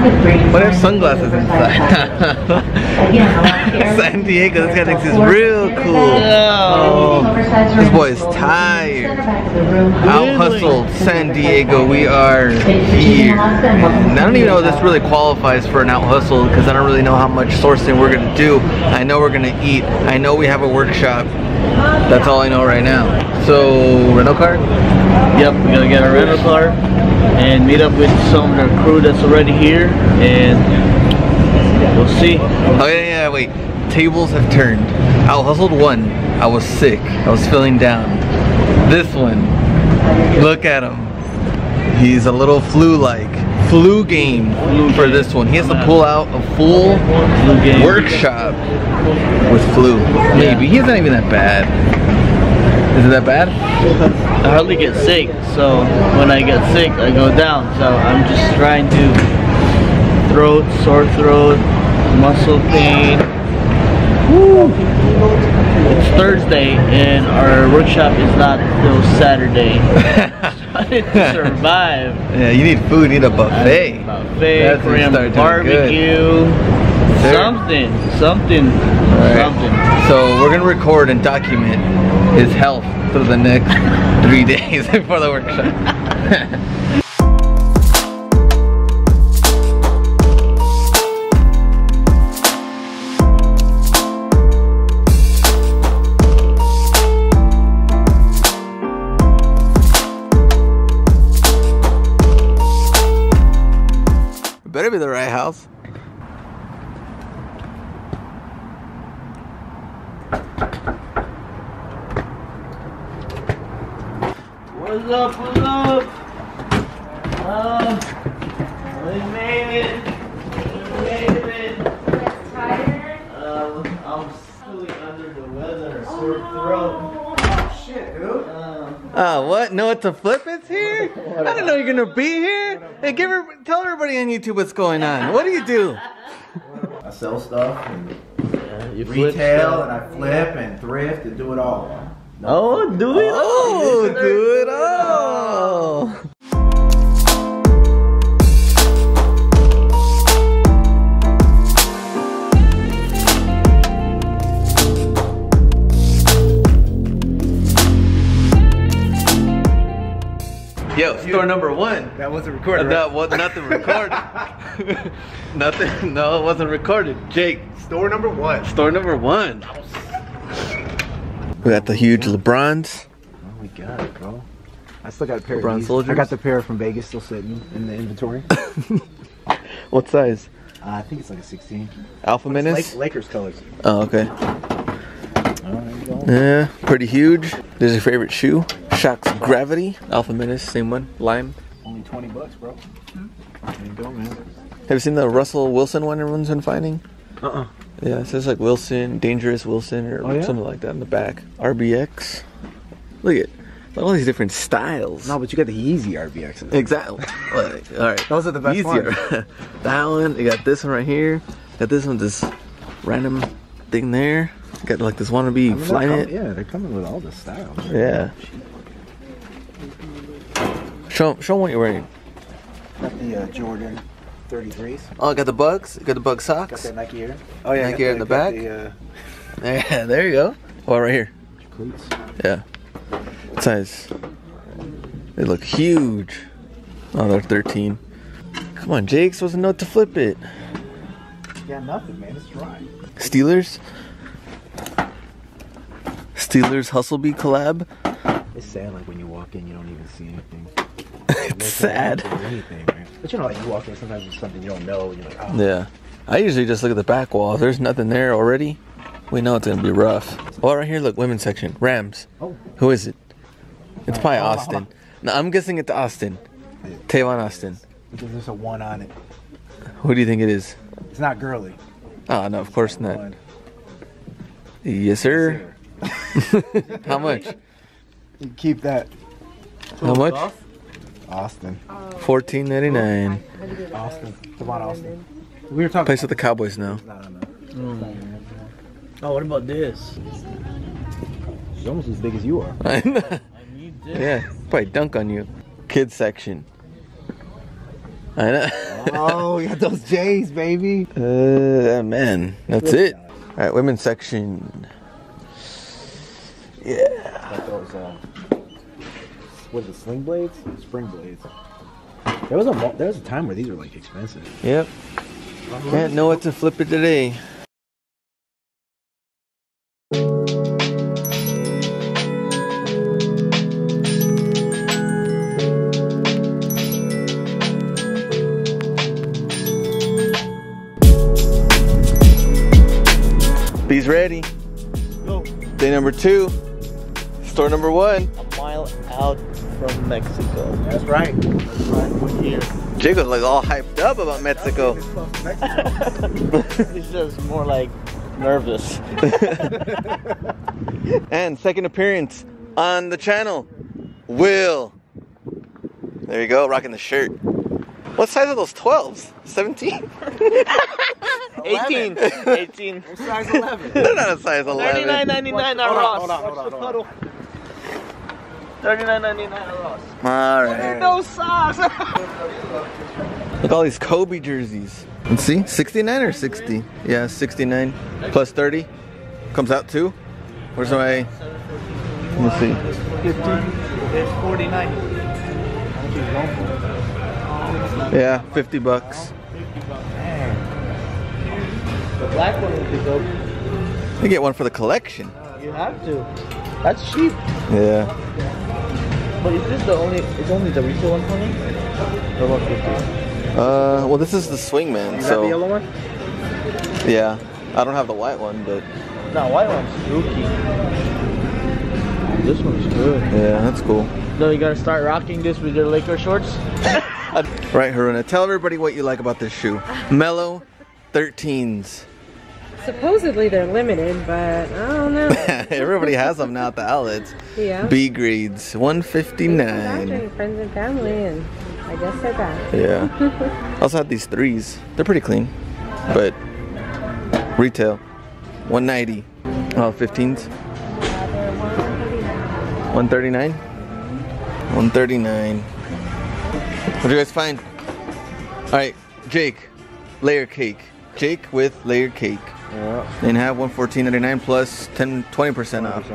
What if sunglasses inside? San Diego, this guy thinks he's real cool. Oh, this boy is tired. Out hustled San Diego, we are here. And I don't even know if this really qualifies for an out hustle because I don't really know how much sourcing we're gonna do. I know we're gonna eat. I know we have a workshop. That's all I know right now. So, rental car? Yep, we're gonna get a rental car and meet up with some of the crew that's already here, and we'll see. Oh yeah, wait. Tables have turned. Out hustled one. I was sick. I was feeling down. This one, look at him. He's a little flu-like. Flu game for this one. He has to pull out a full workshop with flu. Maybe. He's not even that bad. Is it that bad? I hardly get sick, so when I get sick, I go down. So I'm just trying to sore throat, muscle pain. Woo. It's Thursday, and our workshop is not until Saturday. Trying to survive. Yeah, you need food. You need a buffet. Korean barbecue. Something. So we're gonna record and document his health through the next 3 days before the workshop. Better be the right house. What's up? What's up? We made it. We made it. Tired? I'm still under the weather. Sore throat. Oh shit, dude. What? Know what to flip it's here? I didn't know you're gonna be here. Hey, tell everybody on YouTube what's going on. What do you do? I sell stuff and You flip retail, stuff. and I flip and thrift and do it all. Oh, do it all. Oh, do it all. Yo, store number one. That wasn't recorded. That was nothing recorded. Nothing. No, it wasn't recorded. Jake. Store number one. Store number one. We got the huge LeBrons. Oh, we got it, bro. I still got a pair LeBron of these. soldiers? I got the pair from Vegas still sitting in the inventory. What size? I think it's like a 16. Alpha Menace? Lakers colors. Oh, okay. There you go. Yeah, pretty huge. This is your favorite shoe. Shocks Gravity. Alpha Menace, same one. Lime. Only $20, bro. There you go, man. Have you seen the Russell Wilson one everyone's been finding? Yeah, it says like Wilson, Dangerous Wilson, or something like that in the back. RBX. Look at all these different styles. No, but you got the Yeezy RBXs. Exactly. Alright. Those are the best Easier. ones. That one. You got this one right here. Got this one, this random thing there. Got like this wannabe Flyknit. Yeah, they're coming with all the style. Yeah. Show them what you're wearing. Got the Jordan 33s. Oh, I got the Bugs. Got the Bug Got socks. that Nike Air. Oh yeah, Nike Air in the back. The, Yeah, there you go. Oh, right here. cleats. Yeah. What size? They look huge. Oh, they're 13. Come on, Jake. Supposed to know to flip it. Yeah, nothing, man. It's dry. Steelers. Steelers Hustlebee collab. It's sad, like when you walk in, you don't even see anything. It's sad. Anything, man. But you know, like you walk in, sometimes it's something you don't know, and you're like, oh. Yeah. I usually just look at the back wall. If there's nothing there already, we know it's gonna be rough. Oh, right here, look, women's section. Rams. Oh. Who is it? It's probably Austin. No, I'm guessing it's Austin. Tavon Austin. Because there's a 1 on it. Who do you think it is? It's not girly. Oh, no, of course not. One. Yes, sir. How much? You keep that. How much? Austin. $14.99. Austin. Devon Austin. We were talking. Plays with the Cowboys now. Oh, what about this? She's almost as big as you are. I need this. Yeah, probably dunk on you. Kids section. I know. Oh, we got those J's, baby. Man, that's it. All right, women's section. Yeah. Like those, what is it, sling blades? Spring blades. There was a time where these were like expensive. Yep. Can't know what to flip it today. B's ready. Go. Day number 2. Store number 1. A mile out from Mexico. That's right. What year? Jaco's like all hyped up about Mexico. He's just more like nervous. And second appearance on the channel, Will. There you go, rocking the shirt. What size are those 12s? 17? 18. 18. We're size 11. They're not a size 11. $39.99 at Ross. Hold on. $39.99 at Ross. Alright. No socks. Look at all these Kobe jerseys. Let's see, 69 or 60? Yeah, 69 plus 30. Comes out to? Where's my... Let's see. 50. It's 49. Yeah, 50 bucks. The black one would be dope. You get one for the collection. You have to. That's cheap. Yeah. But is this the only? It's only the retail 120 or 150? Well, this is the Swingman, You got so the yellow one? yeah. I don't have the white one, but No, white one's spooky. This one's good. yeah, that's cool. So you gotta start rocking this with your Laker shorts. Right, Haruna, tell everybody what you like about this shoe. Mellow 13s. Supposedly they're limited, but I don't know. Everybody has them now at the outlets. Yeah. B grades, $159. Friends and family, and I guess they're back. Yeah. I also had these 3s. They're pretty clean, but retail, $190. Oh, 15s. $139. $139. What do you guys find? All right, Jake, layer cake. Jake with layered cake. Yeah. And have $114.99 plus 20% off.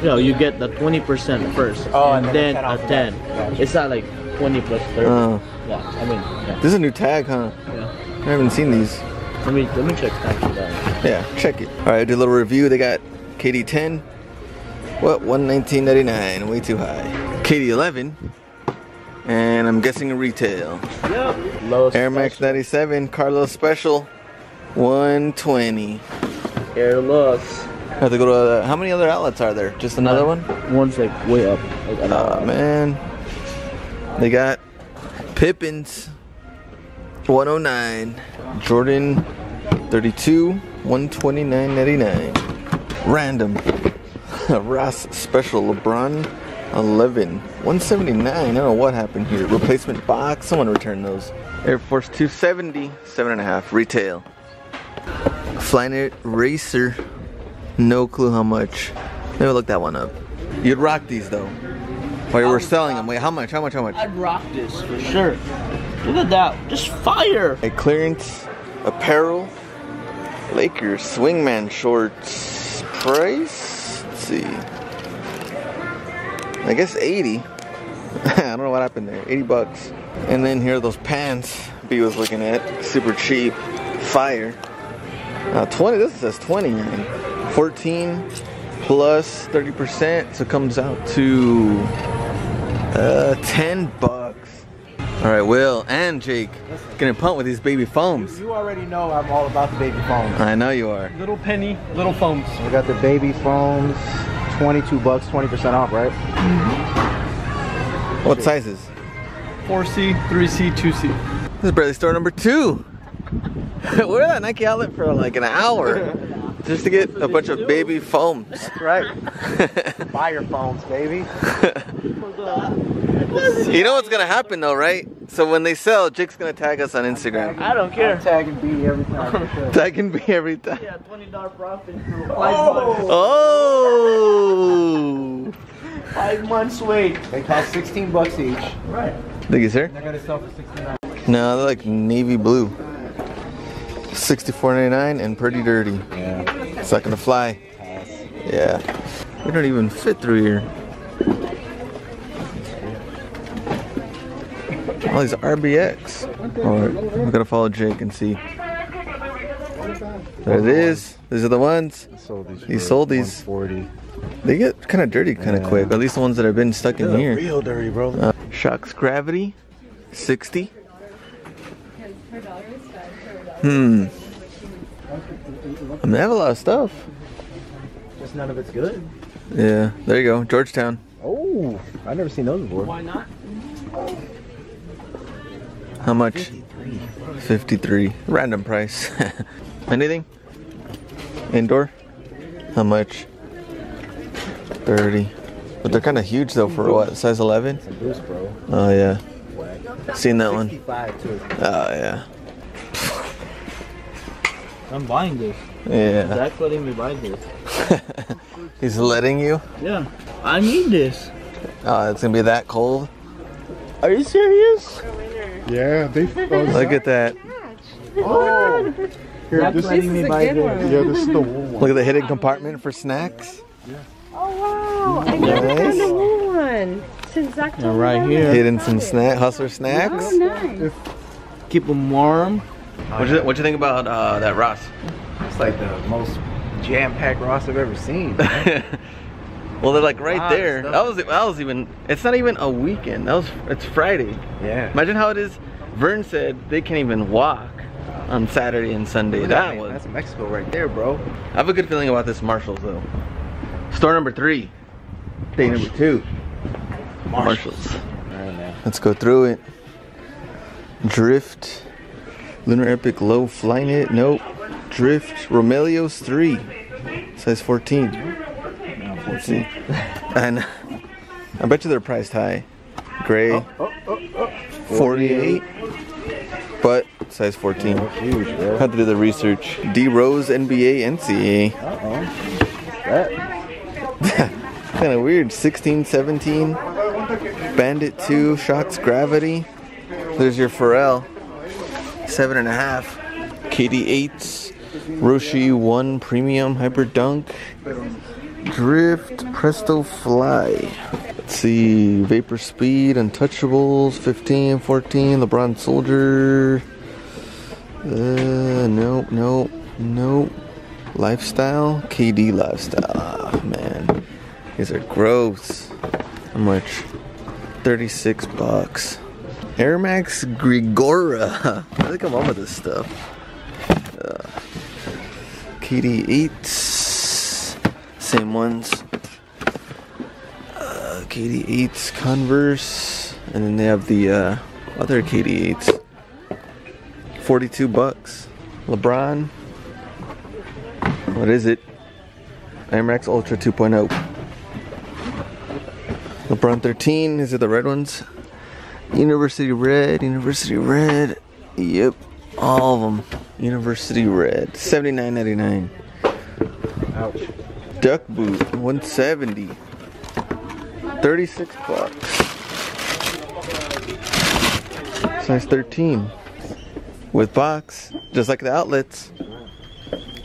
No, you get the 20% first, Oh, and then the 10 a off 10. Gotcha. It's not like 20 plus 30. Oh. Yeah, I mean, yeah. This is a new tag, huh? Yeah. I haven't seen these. Let me check actually that. Yeah, check it. All right, do a little review. They got KD10. What? $119.99. Way too high. KD11. And I'm guessing a retail. Yep. Low Air Max 97. Carlos Special. $120. Air Loss. I have to go to how many other outlets are there? Just another one? One's like way up. Like, Oh man. They got Pippins. 109. Jordan 32. $129.99. Random. Ross Special LeBron 11. $179. I don't know what happened here. Replacement box. Someone returned those. Air Force 270. 7.5. Retail. Flyknit Racer. No clue how much. Maybe look that one up. You'd rock these though. While you were selling them. Wait, how much? How much? How much? I'd rock this for sure. Look at that. Just fire. A clearance apparel. Lakers Swingman shorts. Price? Let's see. I guess 80. I don't know what happened there. 80 bucks. And then here are those pants B was looking at. Super cheap. Fire. 20. This says 20. 14 plus 30%. So it comes out to 10 bucks. All right, Will and Jake getting pumped with these baby foams. You already know I'm all about the baby foams. I know you are. Little penny, little foams. We got the baby foams, 22 bucks, 20% off, right? What sizes? 4C, 3C, 2C. This is barely store number 2. We're at that Nike outlet for like an hour just to get a bunch of baby foams. That's right. Buy your foams, baby. You know what's gonna happen though, right? So when they sell, Jake's gonna tag us on Instagram. I don't care. I'm tagging B every time. Tagging me every time. Yeah, $20 profit for 5 Oh! 5 months wait. They cost 16 bucks each. Right. Thank you, sir. They're gonna sell for 69. No, they're like navy blue. $64.99 and pretty dirty. Yeah. It's not gonna fly. Yeah. We don't even fit through here. All these RBX. Alright, we're gonna follow Jake and see. There it is. These are the ones. He sold these. 140. They get kind of dirty kind of quick. Or at least the ones that have been stuck in here. Real dirty, bro. Shocks Gravity, 60. I mean, they have a lot of stuff. Just none of it's good. Yeah, there you go, Georgetown. Oh, I've never seen those before. Why not? How much? 53. Random price. Anything? Indoor? How much? 30. But they're kind of huge though for what? Size 11? It's a boost, bro. Oh yeah. Seen that one. 65 too. Oh yeah. I'm buying this. Yeah. Zach's letting me buy this. He's letting you? Yeah. I need this. Oh, it's gonna be that cold? Are you serious? Yeah, they. Look at that. Oh, here, Zach's this, letting me buy this. yeah, this is the wool one. Look at the hidden compartment for snacks. Oh wow! I never found the wool one. Since Zach told me Right about here. it. Hidden some Hustler snacks. Oh nice. Keep them warm. What you think about that Ross? It's like the most jam-packed Ross I've ever seen. Well, they're like right Wow, there. stuff. That was even. It's not even a weekend. It's Friday. Yeah. Imagine how it is. Vern said they can't even walk on Saturday and Sunday. That's Mexico right there, bro. I have a good feeling about this Marshalls though. Store number 3. Day number 2. Marshalls. Alright, man. Let's go through it. Drift. Lunar Epic Low Flynet. Nope. Drift. Romelios 3. Size 14. Let's see. And I bet you they're priced high. Gray. 48. But size 14. Huge, bro. Had to do the research. D Rose NBA NCAA. Kind of weird. 16, 17. Bandit 2. Shots Gravity. There's your Pharrell. 7.5. KD8s. Roshi 1 Premium Hyper Dunk. Drift Presto Fly. Let's see. Vapor Speed. Untouchables. 15, 14. LeBron Soldier. Nope. Lifestyle. KD Lifestyle. Ah, man. These are gross. How much? 36 bucks. Air Max Grigora. How do they come up with this stuff? KD8s. Same ones. KD8s Converse. And then they have the other KD8s. 42 bucks. LeBron. What is it? Air Max Ultra 2.0. LeBron 13. Is it the red ones? University Red. Yep. All of them. University Red. $79.99. Ouch. Duck Boot. $170. 36 bucks. Size 13. With box. Just like the outlets.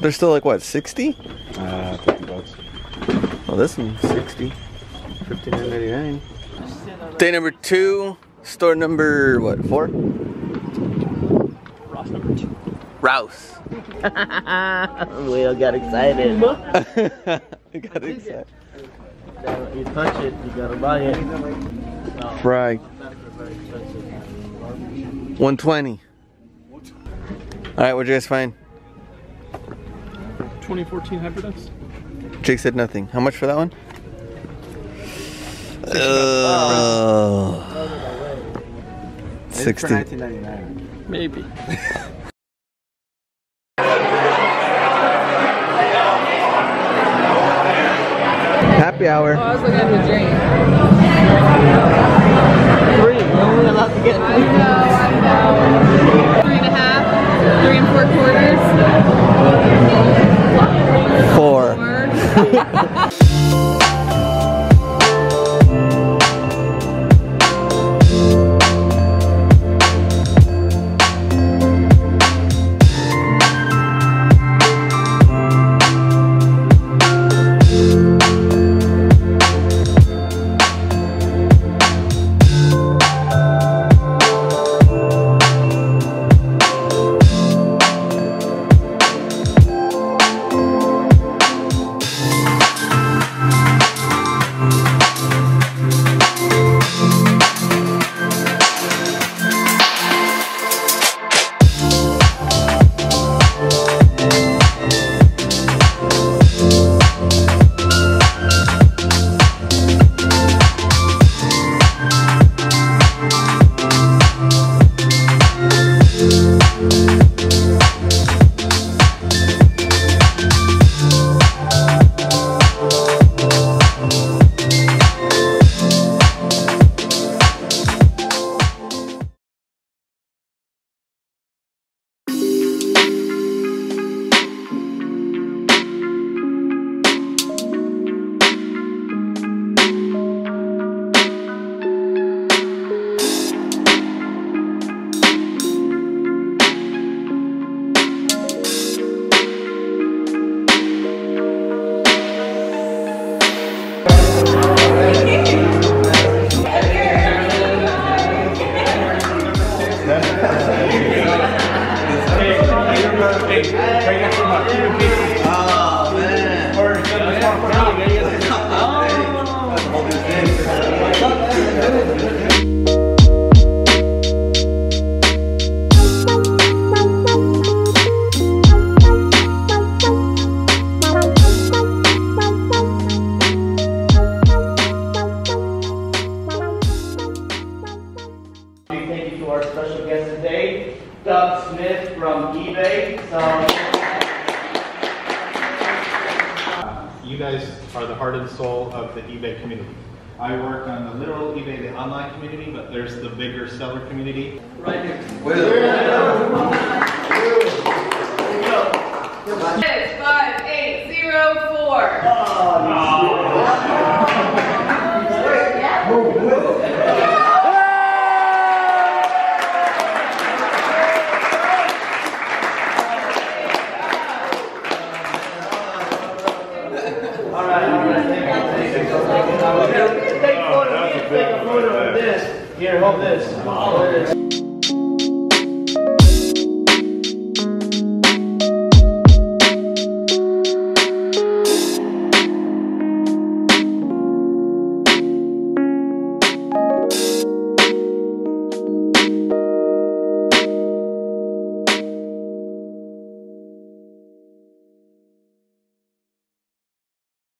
They're still like what, 60? 50 bucks. Oh, this one's 60. $59.99. Day number 2. Store number, what, 4? Ross number 2. Rouse. Will got excited. You got excited. You touch it, you gotta buy it. No. Fry. 120. Alright, what'd you guys find? 2014 Hyperdux. Jake said nothing. How much for that one? 60. 1999. Maybe. Happy hour. Oh, I was looking at the drink. 3. You're only allowed to get 3. I know. 3 1/4. 3 4. You guys are the heart and soul of the eBay community. I work on the literal eBay, the online community, but there's the bigger seller community. Right here. 65804. Take a photo of this. Here, hold this.